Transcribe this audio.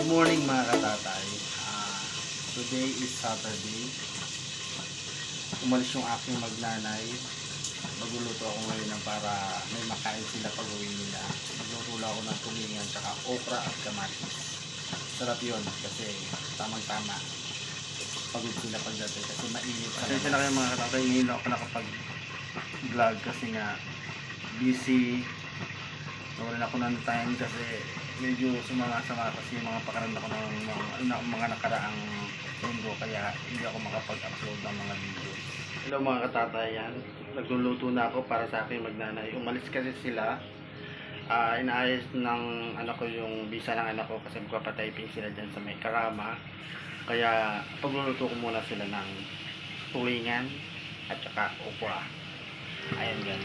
Good morning mga katatay. Today is Saturday. Umalis yung aking magnanay. Magluluto ako ngayon para may makain sila pag uwi nila. Magluto ako ng tulingan, tsaka okra at kamatis. Sarap yun kasi tamang-tama. Pagod sila pagdating kasi mainit. Pasensya na kayo mga katatay, ngayon ako nakapag-vlog kasi nga busy. Nawalan ako ng time kasi medyo sumama-sama kasi yung mga pakaranda ko ng mga nakaraang linggo kaya hindi ako makapag-upload ng mga video. Hello mga katatayan, nagluluto na ako para sa aking magnanay. Umalis kasi sila. Inaayos ng anak ko yung visa ng anak ko kasi magpapatyping sila dyan sa may Karama. Kaya pagluluto ko muna sila ng tulingan at saka okra. Ayan yan.